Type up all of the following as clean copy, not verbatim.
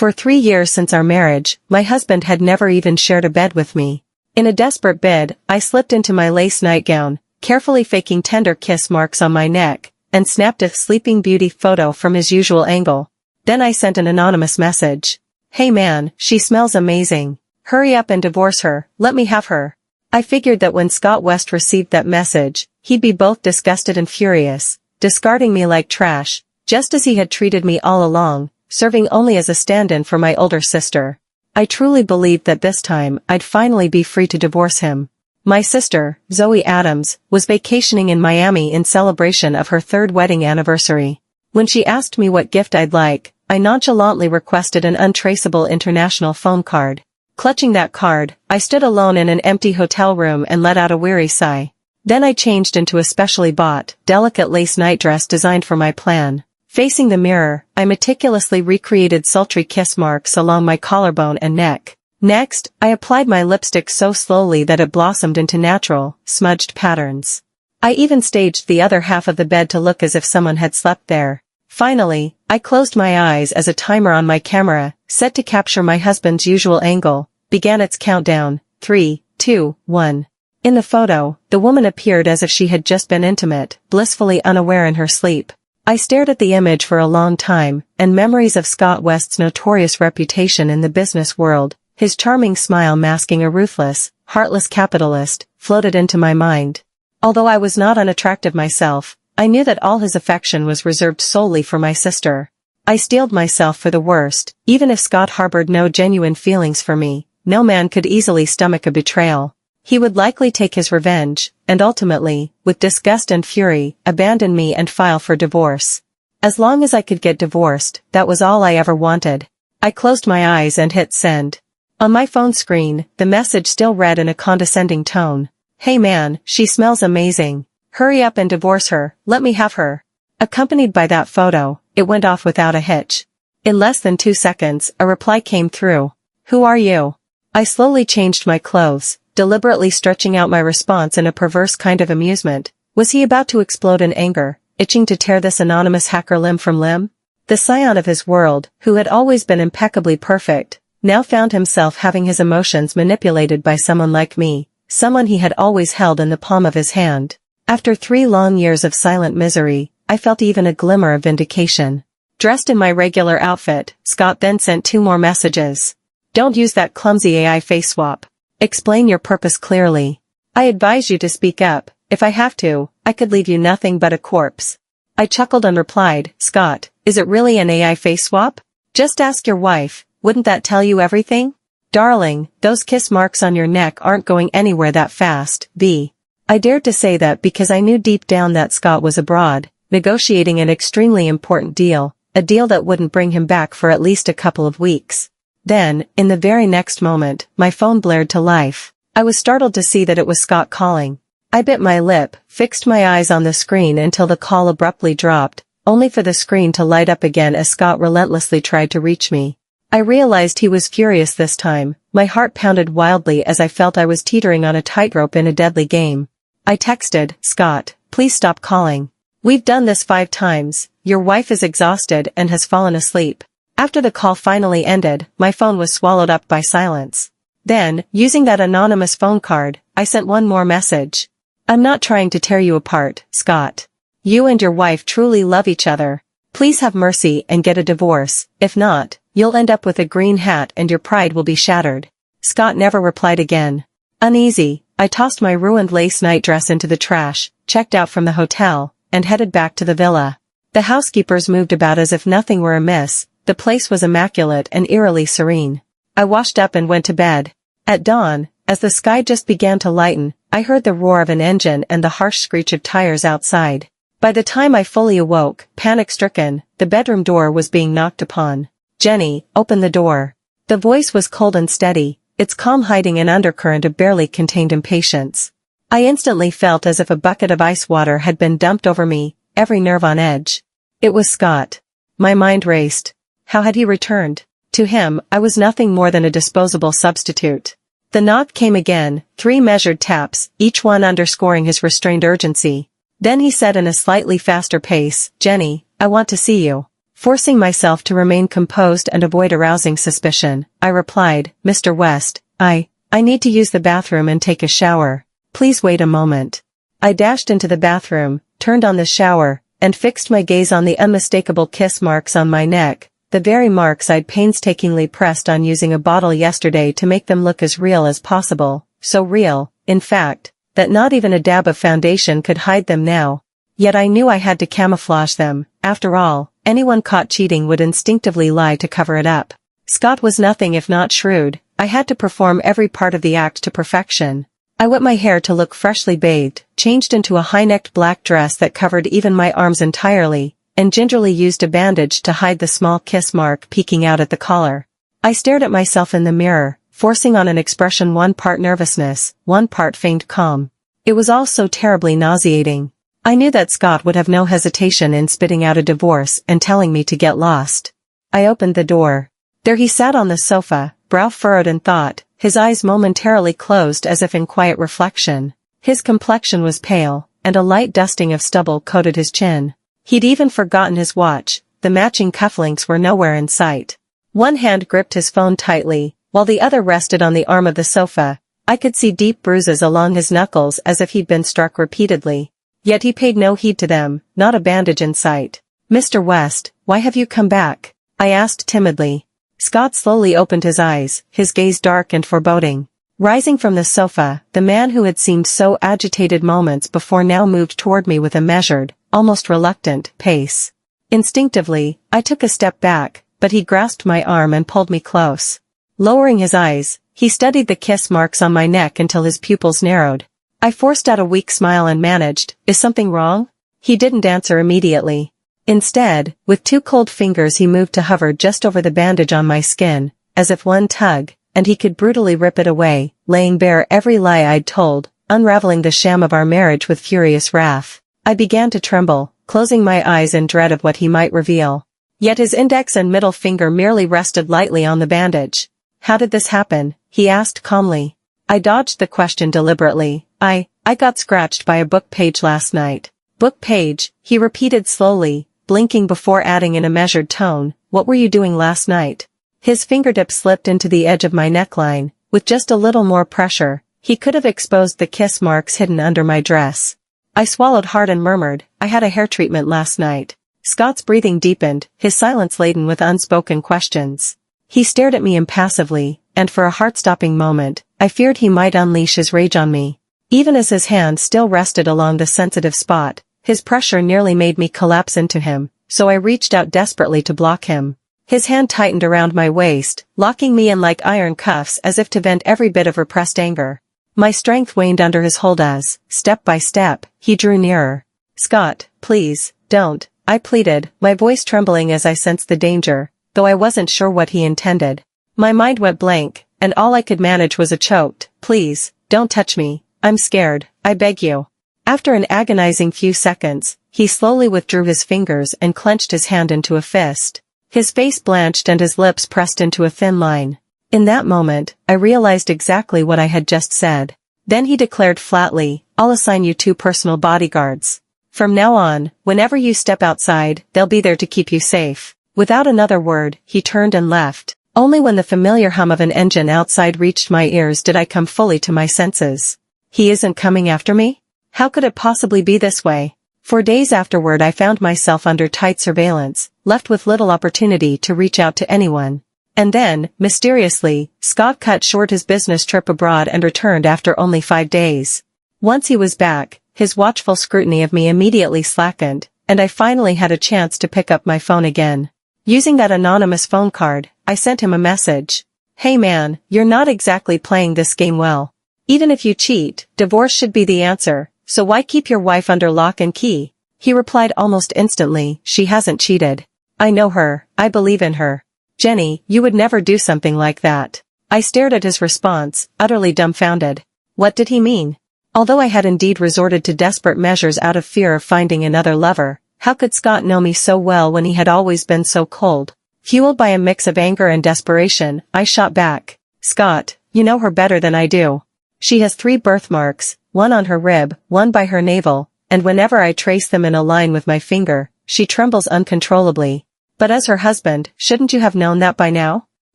For 3 years since our marriage, my husband had never even shared a bed with me. In a desperate bid, I slipped into my lace nightgown, carefully faking tender kiss marks on my neck, and snapped a Sleeping Beauty photo from his usual angle. Then I sent an anonymous message. "Hey man, she smells amazing. Hurry up and divorce her, let me have her." I figured that when Scott West received that message, he'd be both disgusted and furious, discarding me like trash, just as he had treated me all along, serving only as a stand-in for my older sister. I truly believed that this time I'd finally be free to divorce him. My sister, Zoe Adams, was vacationing in Miami in celebration of her 3rd wedding anniversary. When she asked me what gift I'd like, I nonchalantly requested an untraceable international phone card. Clutching that card, I stood alone in an empty hotel room and let out a weary sigh. Then I changed into a specially bought, delicate lace nightdress designed for my plan. Facing the mirror, I meticulously recreated sultry kiss marks along my collarbone and neck. Next, I applied my lipstick so slowly that it blossomed into natural, smudged patterns. I even staged the other half of the bed to look as if someone had slept there. Finally, I closed my eyes as a timer on my camera, set to capture my husband's usual angle, began its countdown. 3, 2, 1. In the photo, the woman appeared as if she had just been intimate, blissfully unaware in her sleep. I stared at the image for a long time, and memories of Scott West's notorious reputation in the business world, his charming smile masking a ruthless, heartless capitalist, floated into my mind. Although I was not unattractive myself, I knew that all his affection was reserved solely for my sister. I steeled myself for the worst. Even if Scott harbored no genuine feelings for me, no man could easily stomach a betrayal. He would likely take his revenge, and ultimately, with disgust and fury, abandon me and file for divorce. As long as I could get divorced, that was all I ever wanted. I closed my eyes and hit send. On my phone screen, the message still read in a condescending tone. "Hey man, she smells amazing. Hurry up and divorce her, let me have her." Accompanied by that photo, it went off without a hitch. In less than 2 seconds, a reply came through. "Who are you?" I slowly changed my clothes, deliberately stretching out my response in a perverse kind of amusement. Was he about to explode in anger, itching to tear this anonymous hacker limb from limb? The scion of his world, who had always been impeccably perfect, now found himself having his emotions manipulated by someone like me, someone he had always held in the palm of his hand. After 3 long years of silent misery, I felt even a glimmer of vindication. Dressed in my regular outfit, Scott then sent 2 more messages. "Don't use that clumsy AI face swap. Explain your purpose clearly. I advise you to speak up. If I have to, I could leave you nothing but a corpse." I chuckled and replied, "Scott, is it really an AI face swap? Just ask your wife, wouldn't that tell you everything? Darling, those kiss marks on your neck aren't going anywhere that fast, B." I dared to say that because I knew deep down that Scott was abroad, negotiating an extremely important deal, a deal that wouldn't bring him back for at least a couple of weeks. Then, in the very next moment, my phone blared to life. I was startled to see that it was Scott calling. I bit my lip, fixed my eyes on the screen until the call abruptly dropped, only for the screen to light up again as Scott relentlessly tried to reach me. I realized he was furious this time. My heart pounded wildly as I felt I was teetering on a tightrope in a deadly game. I texted, "Scott, please stop calling. We've done this 5 times, your wife is exhausted and has fallen asleep." After the call finally ended, my phone was swallowed up by silence. Then, using that anonymous phone card, I sent 1 more message. "I'm not trying to tear you apart, Scott. You and your wife truly love each other. Please have mercy and get a divorce. If not, you'll end up with a green hat and your pride will be shattered." Scott never replied again. Uneasy, I tossed my ruined lace nightdress into the trash, checked out from the hotel, and headed back to the villa. The housekeepers moved about as if nothing were amiss. The place was immaculate and eerily serene. I washed up and went to bed. At dawn, as the sky just began to lighten, I heard the roar of an engine and the harsh screech of tires outside. By the time I fully awoke, panic-stricken, the bedroom door was being knocked upon. "Jenny, open the door." The voice was cold and steady, its calm hiding an undercurrent of barely contained impatience. I instantly felt as if a bucket of ice water had been dumped over me, every nerve on edge. It was Scott. My mind raced. How had he returned? To him, I was nothing more than a disposable substitute. The knock came again, 3 measured taps, each one underscoring his restrained urgency. Then he said in a slightly faster pace, "Jenny, I want to see you." Forcing myself to remain composed and avoid arousing suspicion, I replied, Mr. West, I need to use the bathroom and take a shower. Please wait a moment. I dashed into the bathroom, turned on the shower, and fixed my gaze on the unmistakable kiss marks on my neck, the very marks I'd painstakingly pressed on using a bottle yesterday to make them look as real as possible, so real, in fact, that not even a dab of foundation could hide them now. Yet I knew I had to camouflage them. After all, anyone caught cheating would instinctively lie to cover it up. Scott was nothing if not shrewd. I had to perform every part of the act to perfection. I whipped my hair to look freshly bathed, changed into a high-necked black dress that covered even my arms entirely, and gingerly used a bandage to hide the small kiss mark peeking out at the collar. I stared at myself in the mirror, forcing on an expression one part nervousness, one part feigned calm. It was all so terribly nauseating. I knew that Scott would have no hesitation in spitting out a divorce and telling me to get lost. I opened the door. There he sat on the sofa, brow furrowed in thought, his eyes momentarily closed as if in quiet reflection. His complexion was pale, and a light dusting of stubble coated his chin. He'd even forgotten his watch. The matching cufflinks were nowhere in sight. One hand gripped his phone tightly, while the other rested on the arm of the sofa. I could see deep bruises along his knuckles as if he'd been struck repeatedly. Yet he paid no heed to them, not a bandage in sight. Mr. West, why have you come back? I asked timidly. Scott slowly opened his eyes, his gaze dark and foreboding. Rising from the sofa, the man who had seemed so agitated moments before now moved toward me with a measured, almost reluctant, pace. Instinctively, I took a step back, but he grasped my arm and pulled me close. Lowering his eyes, he studied the kiss marks on my neck until his pupils narrowed. I forced out a weak smile and managed, "Is something wrong?" He didn't answer immediately. Instead, with two cold fingers he moved to hover just over the bandage on my skin, as if one tug, and he could brutally rip it away, laying bare every lie I'd told, unraveling the sham of our marriage with furious wrath. I began to tremble, closing my eyes in dread of what he might reveal. Yet his index and middle finger merely rested lightly on the bandage. "How did this happen?" he asked calmly. I dodged the question deliberately. I got scratched by a book page last night." "Book page," he repeated slowly, blinking before adding in a measured tone, "What were you doing last night?" His fingertip slipped into the edge of my neckline. With just a little more pressure, he could have exposed the kiss marks hidden under my dress. I swallowed hard and murmured, "I had a hair treatment last night." Scott's breathing deepened, his silence laden with unspoken questions. He stared at me impassively, and for a heart-stopping moment, I feared he might unleash his rage on me. Even as his hand still rested along the sensitive spot, his pressure nearly made me collapse into him, so I reached out desperately to block him. His hand tightened around my waist, locking me in like iron cuffs as if to vent every bit of repressed anger. My strength waned under his hold as, step by step, he drew nearer. "Scott, please, don't," I pleaded, my voice trembling as I sensed the danger, though I wasn't sure what he intended. My mind went blank, and all I could manage was a choked, "Please, don't touch me. I'm scared, I beg you." After an agonizing few seconds, he slowly withdrew his fingers and clenched his hand into a fist. His face blanched and his lips pressed into a thin line. In that moment, I realized exactly what I had just said. Then he declared flatly, "I'll assign you 2 personal bodyguards. From now on, whenever you step outside, they'll be there to keep you safe." Without another word, he turned and left. Only when the familiar hum of an engine outside reached my ears did I come fully to my senses. He isn't coming after me? How could it possibly be this way? For days afterward I found myself under tight surveillance, left with little opportunity to reach out to anyone. And then, mysteriously, Scott cut short his business trip abroad and returned after only 5 days. Once he was back, his watchful scrutiny of me immediately slackened, and I finally had a chance to pick up my phone again. Using that anonymous phone card, I sent him a message. "Hey man, you're not exactly playing this game well. Even if you cheat, divorce should be the answer, so why keep your wife under lock and key?" He replied almost instantly, "She hasn't cheated. I know her, I believe in her. Jenny, you would never do something like that." I stared at his response, utterly dumbfounded. What did he mean? Although I had indeed resorted to desperate measures out of fear of finding another lover, how could Scott know me so well when he had always been so cold? Fueled by a mix of anger and desperation, I shot back, "Scott, you know her better than I do. She has 3 birthmarks, one on her rib, one by her navel, and whenever I trace them in a line with my finger, she trembles uncontrollably. But as her husband, shouldn't you have known that by now?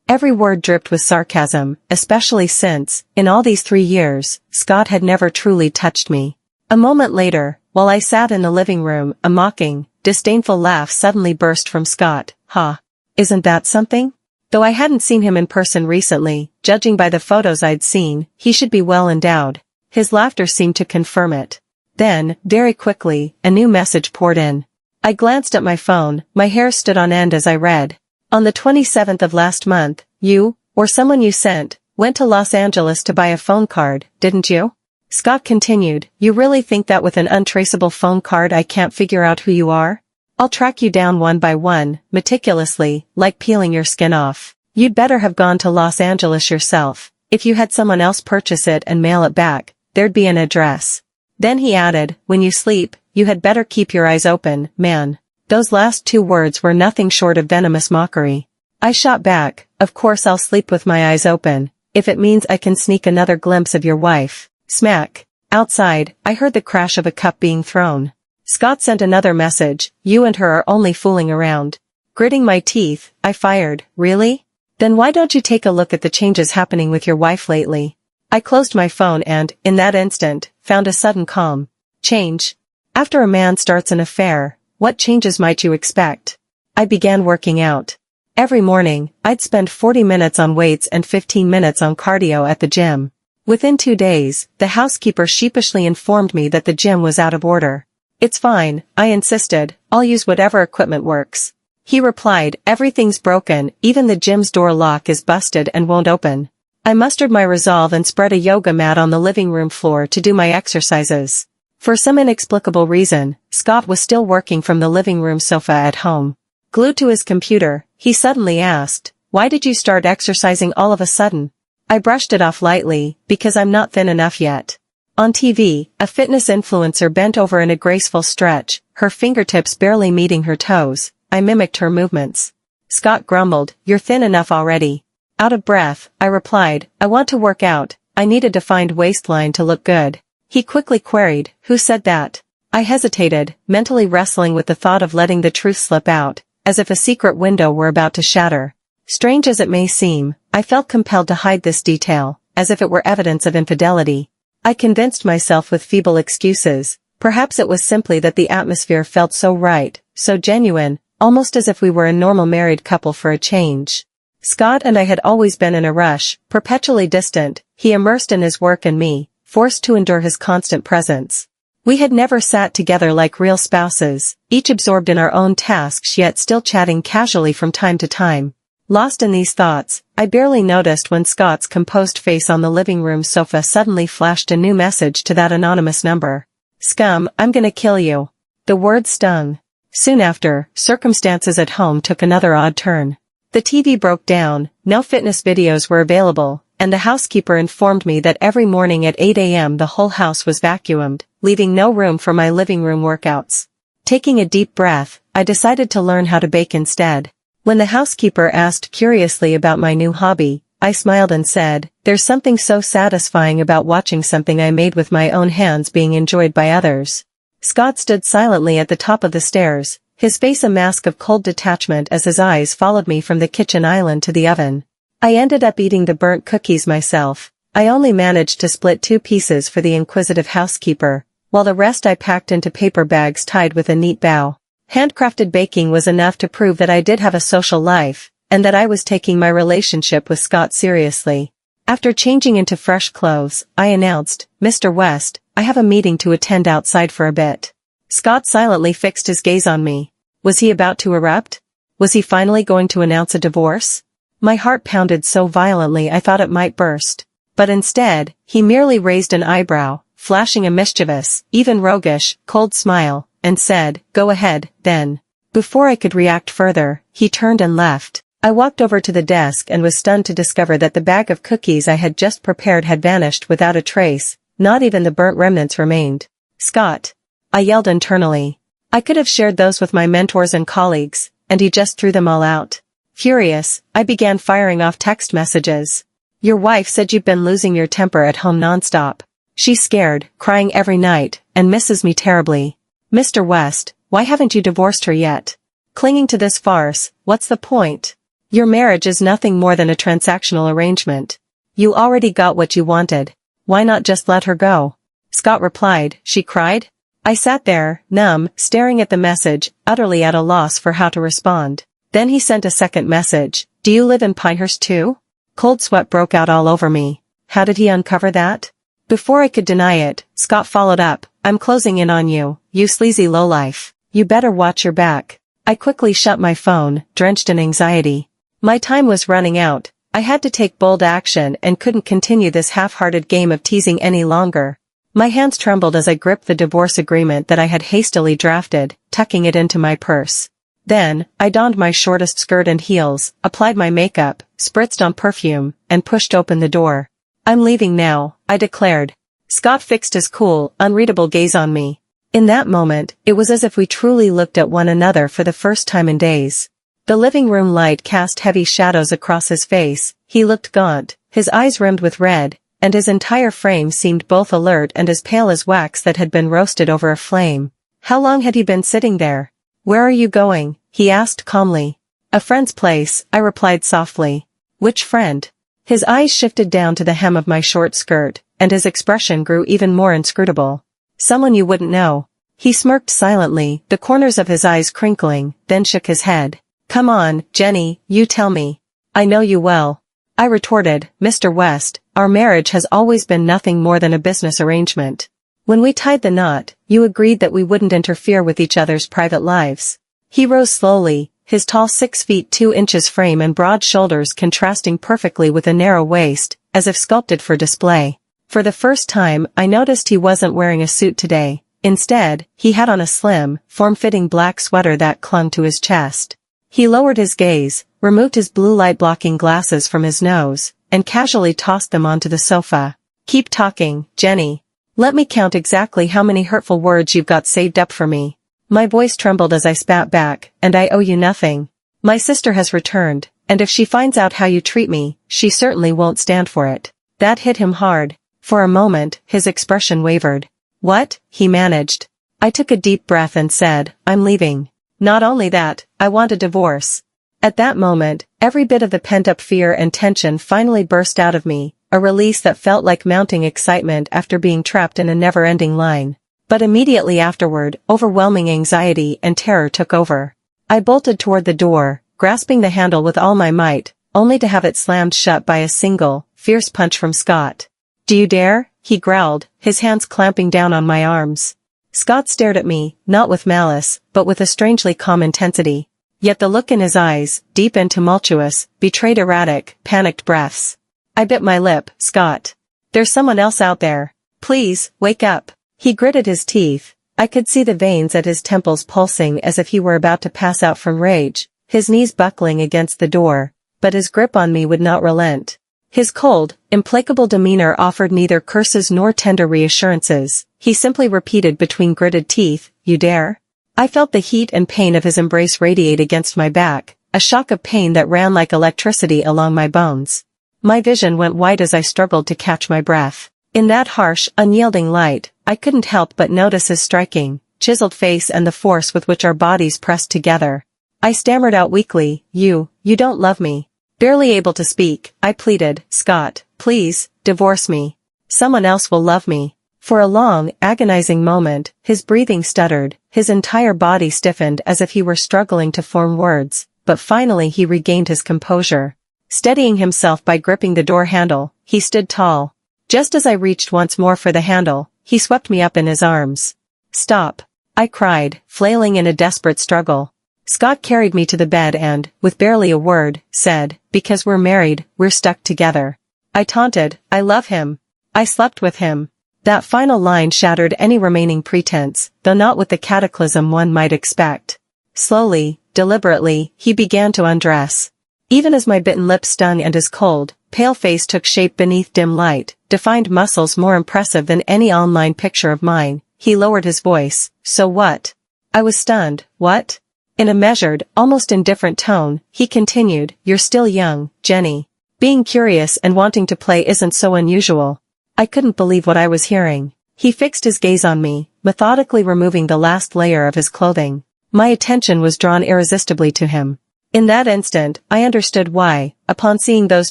Every word dripped with sarcasm, especially since, in all these 3 years, Scott had never truly touched me. A moment later, while I sat in the living room, a mocking, disdainful laugh suddenly burst from Scott. Ha! Isn't that something? Though I hadn't seen him in person recently, judging by the photos I'd seen, he should be well endowed. His laughter seemed to confirm it. Then, very quickly, a new message poured in. I glanced at my phone, my hair stood on end as I read. On the 27th of last month, you, or someone you sent, went to Los Angeles to buy a phone card, didn't you? Scott continued, you really think that with an untraceable phone card I can't figure out who you are? I'll track you down one by one, meticulously, like peeling your skin off. You'd better have gone to Los Angeles yourself. If you had someone else purchase it and mail it back, there'd be an address. Then he added, when you sleep, you had better keep your eyes open, man. Those last 2 words were nothing short of venomous mockery. I shot back, of course I'll sleep with my eyes open, if it means I can sneak another glimpse of your wife. Smack. Outside, I heard the crash of a cup being thrown. Scott sent another message, you and her are only fooling around. Gritting my teeth, I fired, really? Then why don't you take a look at the changes happening with your wife lately? I closed my phone and, in that instant, found a sudden calm. Change? After a man starts an affair, what changes might you expect? I began working out. Every morning, I'd spend 40 minutes on weights and 15 minutes on cardio at the gym. Within 2 days, the housekeeper sheepishly informed me that the gym was out of order. It's fine, I insisted, I'll use whatever equipment works. He replied, everything's broken, even the gym's door lock is busted and won't open. I mustered my resolve and spread a yoga mat on the living room floor to do my exercises. For some inexplicable reason, Scott was still working from the living room sofa at home. Glued to his computer, he suddenly asked, why did you start exercising all of a sudden? I brushed it off lightly, because I'm not thin enough yet. On TV, a fitness influencer bent over in a graceful stretch, her fingertips barely meeting her toes. I mimicked her movements. Scott grumbled, you're thin enough already. Out of breath, I replied, I want to work out, I need a defined waistline to look good. He quickly queried, who said that? I hesitated, mentally wrestling with the thought of letting the truth slip out, as if a secret window were about to shatter. Strange as it may seem, I felt compelled to hide this detail, as if it were evidence of infidelity. I convinced myself with feeble excuses, perhaps it was simply that the atmosphere felt so right, so genuine, almost as if we were a normal married couple for a change. Scott and I had always been in a rush, perpetually distant, he immersed in his work and me, forced to endure his constant presence. We had never sat together like real spouses, each absorbed in our own tasks yet still chatting casually from time to time. Lost in these thoughts, I barely noticed when Scott's composed face on the living room sofa suddenly flashed a new message to that anonymous number. Scum, I'm gonna kill you. The word stung. Soon after, circumstances at home took another odd turn. The TV broke down, no fitness videos were available, and the housekeeper informed me that every morning at 8 a.m. the whole house was vacuumed, leaving no room for my living room workouts. Taking a deep breath, I decided to learn how to bake instead. When the housekeeper asked curiously about my new hobby, I smiled and said, there's something so satisfying about watching something I made with my own hands being enjoyed by others. Scott stood silently at the top of the stairs, his face a mask of cold detachment as his eyes followed me from the kitchen island to the oven. I ended up eating the burnt cookies myself. I only managed to split 2 pieces for the inquisitive housekeeper, while the rest I packed into paper bags tied with a neat bow. Handcrafted baking was enough to prove that I did have a social life, and that I was taking my relationship with Scott seriously. After changing into fresh clothes, I announced, Mr. West, I have a meeting to attend outside for a bit. Scott silently fixed his gaze on me. Was he about to erupt? Was he finally going to announce a divorce? My heart pounded so violently I thought it might burst. But instead, he merely raised an eyebrow, flashing a mischievous, even roguish, cold smile, and said, go ahead, then. Before I could react further, he turned and left. I walked over to the desk and was stunned to discover that the bag of cookies I had just prepared had vanished without a trace, not even the burnt remnants remained. Scott! I yelled internally. I could have shared those with my mentors and colleagues, and he just threw them all out. Furious, I began firing off text messages. Your wife said you've been losing your temper at home nonstop. She's scared, crying every night, and misses me terribly. Mr. West, why haven't you divorced her yet? Clinging to this farce, what's the point? Your marriage is nothing more than a transactional arrangement. You already got what you wanted. Why not just let her go? Scott replied, she cried. I sat there, numb, staring at the message, utterly at a loss for how to respond. Then he sent a second message. Do you live in Pinehurst too? Cold sweat broke out all over me. How did he uncover that? Before I could deny it, Scott followed up. I'm closing in on you, you sleazy lowlife. You better watch your back. I quickly shut my phone, drenched in anxiety. My time was running out. I had to take bold action and couldn't continue this half-hearted game of teasing any longer. My hands trembled as I gripped the divorce agreement that I had hastily drafted, tucking it into my purse. Then, I donned my shortest skirt and heels, applied my makeup, spritzed on perfume, and pushed open the door. I'm leaving now, I declared. Scott fixed his cool, unreadable gaze on me. In that moment, it was as if we truly looked at one another for the first time in days. The living room light cast heavy shadows across his face. He looked gaunt, his eyes rimmed with red, and his entire frame seemed both alert and as pale as wax that had been roasted over a flame. How long had he been sitting there? Where are you going? He asked calmly. A friend's place, I replied softly. Which friend? His eyes shifted down to the hem of my short skirt, and his expression grew even more inscrutable. Someone you wouldn't know. He smirked silently, the corners of his eyes crinkling, then shook his head. Come on, Jenny, you tell me. I know you well. I retorted, Mr. West, our marriage has always been nothing more than a business arrangement. When we tied the knot, you agreed that we wouldn't interfere with each other's private lives. He rose slowly, his tall 6 feet 2 inches frame and broad shoulders contrasting perfectly with a narrow waist, as if sculpted for display. For the first time, I noticed he wasn't wearing a suit today. Instead, he had on a slim, form-fitting black sweater that clung to his chest. He lowered his gaze, removed his blue light-blocking glasses from his nose, and casually tossed them onto the sofa. Keep talking, Jenny. Let me count exactly how many hurtful words you've got saved up for me. My voice trembled as I spat back, and I owe you nothing. My sister has returned, and if she finds out how you treat me, she certainly won't stand for it. That hit him hard. For a moment, his expression wavered. What? He managed. I took a deep breath and said, I'm leaving. Not only that, I want a divorce. At that moment, every bit of the pent-up fear and tension finally burst out of me, a release that felt like mounting excitement after being trapped in a never-ending line. But immediately afterward, overwhelming anxiety and terror took over. I bolted toward the door, grasping the handle with all my might, only to have it slammed shut by a single, fierce punch from Scott. Do you dare? He growled, his hands clamping down on my arms. Scott stared at me, not with malice, but with a strangely calm intensity. Yet the look in his eyes, deep and tumultuous, betrayed erratic, panicked breaths. I bit my lip. Scott. There's someone else out there. Please, wake up. He gritted his teeth. I could see the veins at his temples pulsing as if he were about to pass out from rage, his knees buckling against the door, but his grip on me would not relent. His cold, implacable demeanor offered neither curses nor tender reassurances. He simply repeated between gritted teeth, you dare? I felt the heat and pain of his embrace radiate against my back, a shock of pain that ran like electricity along my bones. My vision went white as I struggled to catch my breath. In that harsh, unyielding light, I couldn't help but notice his striking, chiseled face and the force with which our bodies pressed together. I stammered out weakly, you don't love me. Barely able to speak, I pleaded, Scott, please, divorce me. Someone else will love me. For a long, agonizing moment, his breathing stuttered, his entire body stiffened as if he were struggling to form words, but finally he regained his composure. Steadying himself by gripping the door handle, he stood tall. Just as I reached once more for the handle, he swept me up in his arms. Stop, I cried, flailing in a desperate struggle. Scott carried me to the bed and, with barely a word, said, because we're married, we're stuck together. I taunted, I love him. I slept with him. That final line shattered any remaining pretense, though not with the cataclysm one might expect. Slowly, deliberately, he began to undress. Even as my bitten lips stung and his cold, pale face took shape beneath dim light, defined muscles more impressive than any online picture of mine, he lowered his voice, so what? I was stunned, what? In a measured, almost indifferent tone, he continued, you're still young, Jenny. Being curious and wanting to play isn't so unusual. I couldn't believe what I was hearing. He fixed his gaze on me, methodically removing the last layer of his clothing. My attention was drawn irresistibly to him. In that instant, I understood why, upon seeing those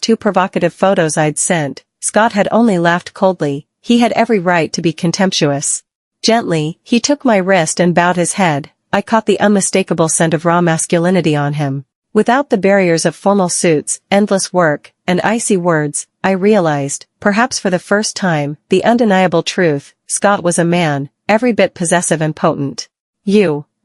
2 provocative photos I'd sent, Scott had only laughed coldly. He had every right to be contemptuous. Gently, he took my wrist and bowed his head. I caught the unmistakable scent of raw masculinity on him. Without the barriers of formal suits, endless work, and icy words, I realized, perhaps for the first time, the undeniable truth: Scott was a man, every bit possessive and potent.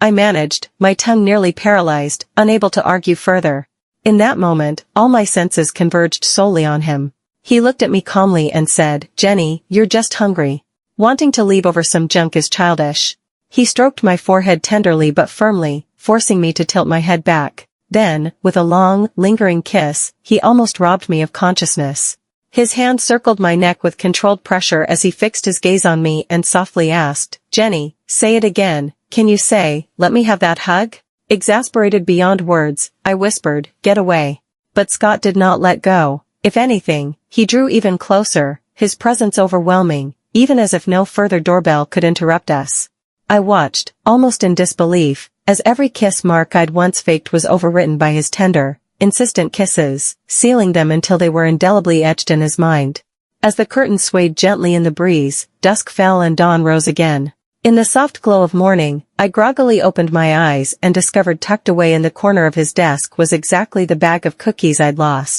I managed, my tongue nearly paralyzed, unable to argue further. In that moment, all my senses converged solely on him. He looked at me calmly and said, "Jenny, you're just hungry. Wanting to leave over some junk is childish." He stroked my forehead tenderly but firmly, forcing me to tilt my head back. Then, with a long, lingering kiss, he almost robbed me of consciousness. His hand circled my neck with controlled pressure as he fixed his gaze on me and softly asked, "Jenny, say it again. Can you say, 'Let me have that hug'?" Exasperated beyond words, I whispered, "Get away." But Scott did not let go. If anything, he drew even closer, his presence overwhelming, even as if no further doorbell could interrupt us. I watched, almost in disbelief, as every kiss mark I'd once faked was overwritten by his tender, insistent kisses, sealing them until they were indelibly etched in his mind. As the curtains swayed gently in the breeze, dusk fell and dawn rose again. In the soft glow of morning, I groggily opened my eyes and discovered tucked away in the corner of his desk was exactly the bag of cookies I'd lost.